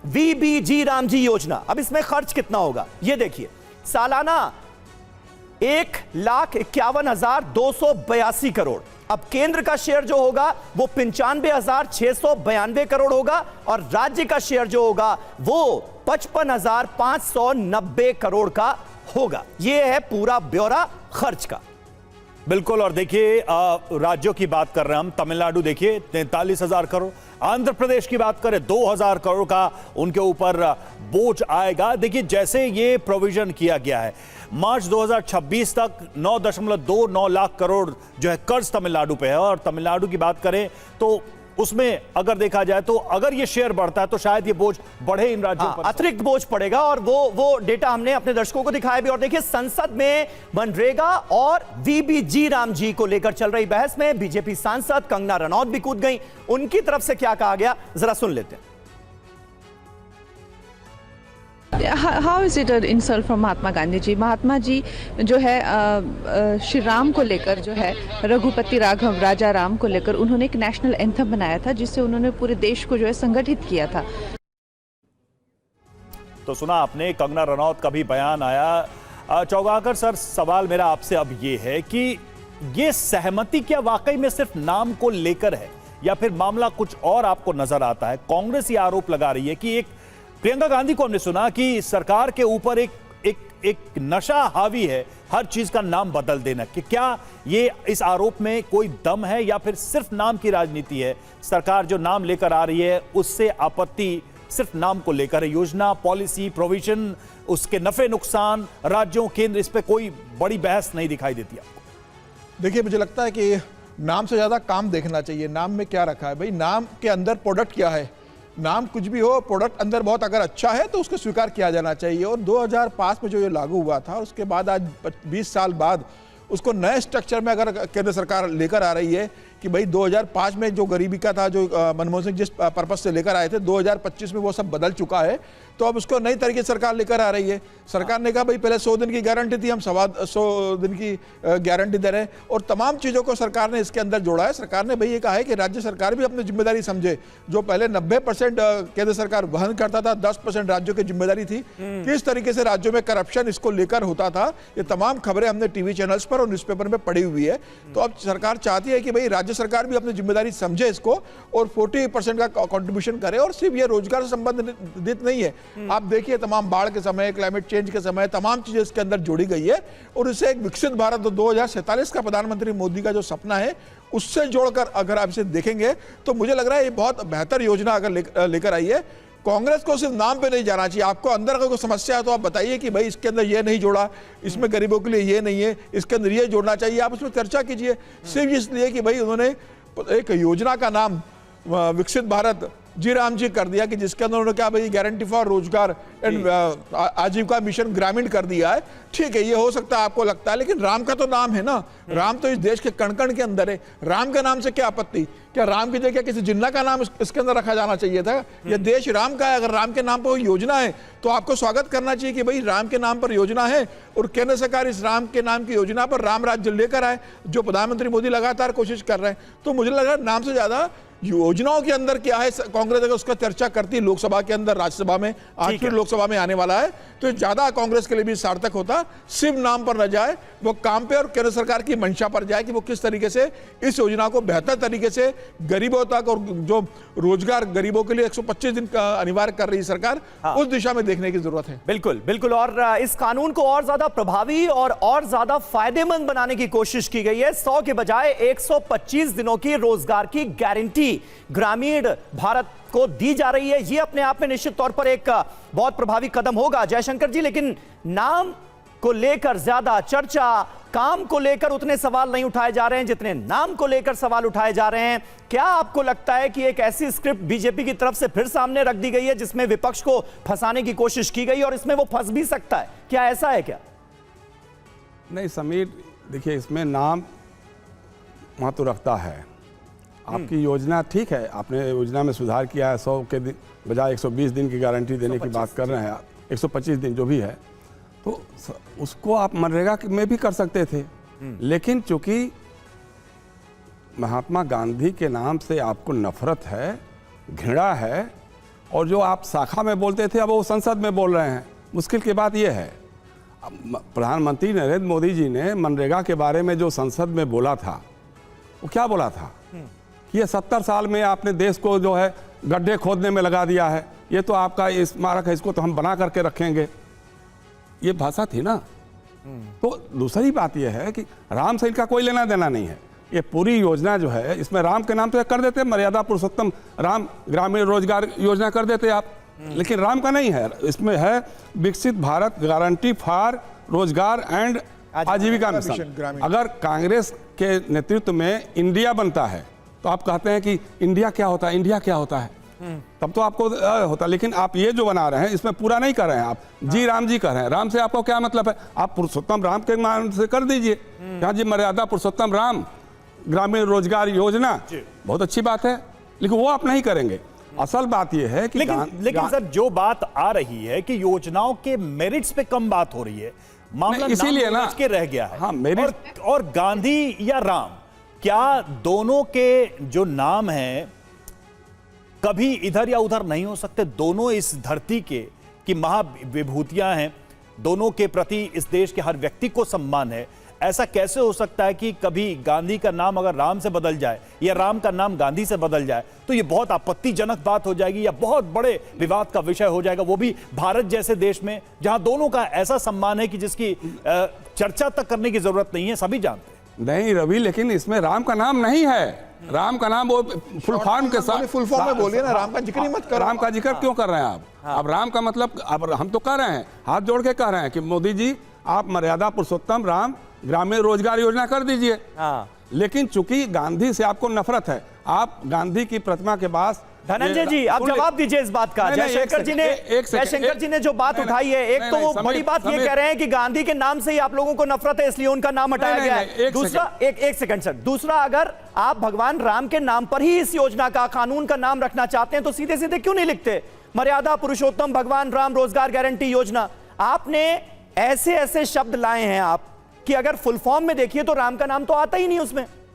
VBG Ramji योजना। अब इसमें खर्च कितना होगा ये देखिए, सालाना 1,51,282 करोड़। अब केंद्र का शेयर जो होगा वो 95,692 करोड़ होगा और राज्य का शेयर जो होगा वो 55,590 करोड़ का होगा। ये है पूरा ब्यौरा खर्च का। बिल्कुल। और देखिए राज्यों की बात कर रहे हैं हम, तमिलनाडु देखिए 43,000 करोड़, आंध्र प्रदेश की बात करें 2,000 करोड़ का उनके ऊपर बोझ आएगा। देखिए जैसे ये प्रोविजन किया गया है, मार्च 2026 तक 9.29 लाख करोड़ जो है कर्ज तमिलनाडु पे है। और तमिलनाडु की बात करें तो उसमें अगर देखा जाए तो अगर ये शेयर बढ़ता है तो शायद ये बोझ बढ़े इन राज्यों पर, अतिरिक्त बोझ पड़ेगा। और वो डेटा हमने अपने दर्शकों को दिखाया भी। और देखिए संसद में मनरेगा और वीबीजी रामजी को लेकर चल रही बहस में बीजेपी सांसद कंगना रनौत भी कूद गई। उनकी तरफ से क्या कहा गया जरा सुन लेते हैं। How is it an insult from Mahatma Gandhi ji? Mahatma ji जो है श्री राम को लेकर जो है, रघुपति राघव राजा राम को लेकर उन्होंने एक नेशनल एंथम बनाया था जिससे उन्होंने पूरे देश को जो है संगठित किया था। तो सुना आपने कंगना रनौत का भी बयान आया। चौगाकर सर, सवाल मेरा आपसे अब ये है कि ये सहमति क्या वाकई में सिर्फ नाम को लेकर है या फिर मामला कुछ और आपको नजर आता है? कांग्रेस ये आरोप लगा रही है कि एक प्रियंका गांधी को हमने सुना कि सरकार के ऊपर एक नशा हावी है, हर चीज का नाम बदल देना। कि क्या ये इस आरोप में कोई दम है या फिर सिर्फ नाम की राजनीति है? सरकार जो नाम लेकर आ रही है उससे आपत्ति सिर्फ नाम को लेकर है, योजना, पॉलिसी, प्रोविजन, उसके नफे नुकसान, राज्यों, केंद्र, इस पे कोई बड़ी बहस नहीं दिखाई देती आपको? देखिए मुझे लगता है कि नाम से ज्यादा काम देखना चाहिए। नाम में क्या रखा है भाई, नाम के अंदर प्रोडक्ट क्या है। नाम कुछ भी हो, प्रोडक्ट अंदर बहुत अगर अच्छा है तो उसको स्वीकार किया जाना चाहिए। और 2005 में जो ये लागू हुआ था उसके बाद आज 20 साल बाद उसको नए स्ट्रक्चर में अगर केंद्र सरकार लेकर आ रही है कि भाई 2005 में जो गरीबी का था, जो मनमोहन सिंह जिस पर्पज से लेकर आए थे, 2025 में वो सब बदल चुका है। तो अब उसको नई तरीके से सरकार लेकर आ रही है। सरकार ने कहा भाई पहले 100 दिन की गारंटी थी, हम 100 दिन की गारंटी दे रहे हैं और तमाम चीज़ों को सरकार ने इसके अंदर जोड़ा है। सरकार ने भाई ये कहा है कि राज्य सरकार भी अपनी जिम्मेदारी समझे। जो पहले 90% केंद्र सरकार वहन करता था, 10% राज्यों की जिम्मेदारी थी। किस तरीके से राज्यों में करप्शन इसको लेकर होता था, ये तमाम खबरें हमने टीवी चैनल्स पर और न्यूज़पेपर में पढ़ी हुई है। तो अब सरकार चाहती है कि भाई राज्य सरकार भी अपनी जिम्मेदारी समझे इसको और 40% का कंट्रीब्यूशन करे। और सिर्फ ये रोजगार से संबंधित नहीं है, आप देखिए तमाम बाढ़ के समय, क्लाइमेट चेंज के समय तमाम चीजें इसके अंदर जोड़ी गई है। और इससे एक विकसित भारत 2047 का प्रधानमंत्री मोदी का जो सपना है उससे जोड़कर अगर आप इसे देखेंगे तो मुझे लग रहा है ये बहुत बेहतर योजना अगर लेकर आई है। कांग्रेस को सिर्फ नाम पे नहीं जाना चाहिए। आपको अंदर अगर कोई समस्या है तो आप बताइए कि भाई इसके अंदर ये नहीं जोड़ा, इसमें गरीबों के लिए ये नहीं है, इसके अंदर ये जोड़ना चाहिए। आप उसमें चर्चा कीजिए। सिर्फ इसलिए कि भाई उन्होंने एक योजना का नाम विकसित भारत जी राम जी कर दिया कि जिसके अंदर उन्होंने कहा भाई गारंटी फॉर रोजगार एंड आजीविका मिशन ग्रामीण कर दिया है। ठीक है, ये हो सकता है आपको लगता है, लेकिन राम का तो नाम है ना, राम तो इस देश के कण कण के अंदर है। राम के नाम से क्या आपत्ति? क्या राम की जगह किसी जिन्ना का नाम इसके अंदर रखा जाना चाहिए था? यह देश राम का है, अगर राम के नाम पर योजना है तो आपको स्वागत करना चाहिए कि भाई राम के नाम पर योजना है और केंद्र सरकार इस राम के नाम की योजना पर राम राज्य लेकर आए, जो प्रधानमंत्री मोदी लगातार कोशिश कर रहे हैं। तो मुझे लग रहा है नाम से ज्यादा योजनाओं के अंदर क्या है। कांग्रेस अगर उसका चर्चा करती है लोकसभा के अंदर, राज्यसभा में, आज फिर लोकसभा में आने वाला है, तो ज्यादा कांग्रेस के लिए भी सार्थक होता। सिर्फ नाम पर न जाए, वो काम पे और केंद्र सरकार की मंशा पर जाए कि वो किस तरीके से इस योजना को बेहतर तरीके से गरीबों तक और जो रोजगार गरीबों के लिए 125 दिन का अनिवार्य कर रही है सरकार, उस दिशा में देखने की जरूरत है। बिल्कुल बिल्कुल। और इस कानून को और ज्यादा प्रभावी और ज्यादा फायदेमंद बनाने की कोशिश की गई है। 100 के बजाय 125 दिनों की रोजगार की गारंटी ग्रामीण भारत को दी जा रही है। यह अपने आप में निश्चित तौर पर एक बहुत प्रभावी कदम होगा जयशंकर जी। लेकिन नाम को लेकर ज्यादा चर्चा, काम को लेकर उतने सवाल नहीं उठाए जा रहे हैं जितने नाम को लेकर सवाल उठाए जा रहे हैं। क्या आपको लगता है कि एक ऐसी स्क्रिप्ट बीजेपी की तरफ से फिर सामने रख दी गई है जिसमें विपक्ष को फंसाने की कोशिश की गई और इसमें वो फंस भी सकता है? क्या ऐसा है क्या? नहीं समीर, देखिए इसमें नाम महत्व रखता है। आपकी योजना ठीक है, आपने योजना में सुधार किया है, 100 के बजाय 120 दिन की गारंटी देने की बात कर रहे हैं, 125 दिन जो भी है, तो उसको आप मनरेगा में भी कर सकते थे। लेकिन चूंकि महात्मा गांधी के नाम से आपको नफरत है, घृणा है, और जो आप शाखा में बोलते थे अब वो संसद में बोल रहे हैं। मुश्किल की बात यह है, प्रधानमंत्री नरेंद्र मोदी जी ने मनरेगा के बारे में जो संसद में बोला था, वो क्या बोला था कि ये 70 साल में आपने देश को जो है गड्ढे खोदने में लगा दिया है, ये तो आपका स्मारक है, इसको तो हम बना करके रखेंगे। ये भाषा थी ना। तो दूसरी बात यह है कि राम से इनका कोई लेना देना नहीं है। ये पूरी योजना जो है इसमें राम के नाम तो कर देते, मर्यादा पुरुषोत्तम राम ग्रामीण रोजगार योजना कर देते आप, लेकिन राम का नहीं है। इसमें है विकसित भारत गारंटी फॉर रोजगार एंड आजीविका मिशन। अगर कांग्रेस के नेतृत्व में इंडिया बनता है तो आप कहते हैं कि इंडिया क्या होता है, इंडिया क्या होता है, तब तो आपको होता। लेकिन आप ये जो बना रहे हैं इसमें पूरा नहीं कर रहे हैं। आप जी राम जी कर रहे हैं। राम से आपको क्या मतलब है? आप पुरुषोत्तम राम के नाम से कर दीजिए। यहाँ जी मर्यादा पुरुषोत्तम राम ग्रामीण रोजगार योजना, बहुत अच्छी बात है, लेकिन वो आप नहीं करेंगे। असल बात यह है कि लेकिन सर जो बात आ रही है कि योजनाओं के मेरिट्स पे कम बात हो रही है, मामला इसीलिए ना के रह गया है। हाँ, मेरिट और गांधी या राम, क्या दोनों के जो नाम हैं कभी इधर या उधर नहीं हो सकते? दोनों इस धरती के की महाविभूतियां हैं, दोनों के प्रति इस देश के हर व्यक्ति को सम्मान है। ऐसा कैसे हो सकता है कि कभी गांधी का नाम अगर राम से बदल जाए या राम का नाम गांधी से बदल जाए तो ये बहुत आपत्तिजनक बात हो जाएगी या बहुत बड़े विवाद का विषय हो जाएगा, वो भी भारत जैसे देश में जहां दोनों का ऐसा सम्मान है कि जिसकी चर्चा तक करने की जरूरत नहीं है, सभी जानते हैं। नहीं रवि, लेकिन इसमें राम का नाम नहीं है। राम का नाम वो फुल फॉर्म के साथ, फुल फॉर्म में बोलिए ना, राम का जिक्र ही मत करो। राम का जिक्र क्यों कर रहे हैं आप? अब राम का मतलब, अब हम तो कह रहे हैं, हाथ जोड़ के कह रहे हैं कि मोदी जी आप मर्यादा पुरुषोत्तम राम ग्रामीण रोजगार योजना कर दीजिए। लेकिन चूंकि गांधी से आपको नफरत है, आप गांधी की प्रतिमा के पास। धनंजय जी आप जवाब दीजिए इस बात का। जयशंकर जी ने जो बात उठाई है, एक तो वो बड़ी बात ये कह रहे हैं कि गांधी के नाम से ही आप लोगों को नफरत है इसलिए उनका नाम हटाया गया है। दूसरा, एक सेकंड सर, दूसरा अगर आप भगवान राम के नाम पर ही इस योजना का, कानून का नाम रखना चाहते हैं तो सीधे सीधे क्यों नहीं लिखते मर्यादा पुरुषोत्तम भगवान राम रोजगार गारंटी योजना? आपने ऐसे ऐसे शब्द लाए हैं आप कि अगर फुल फॉर्म में देखिए तो राम का नाम तो आता ही नहीं उसमें।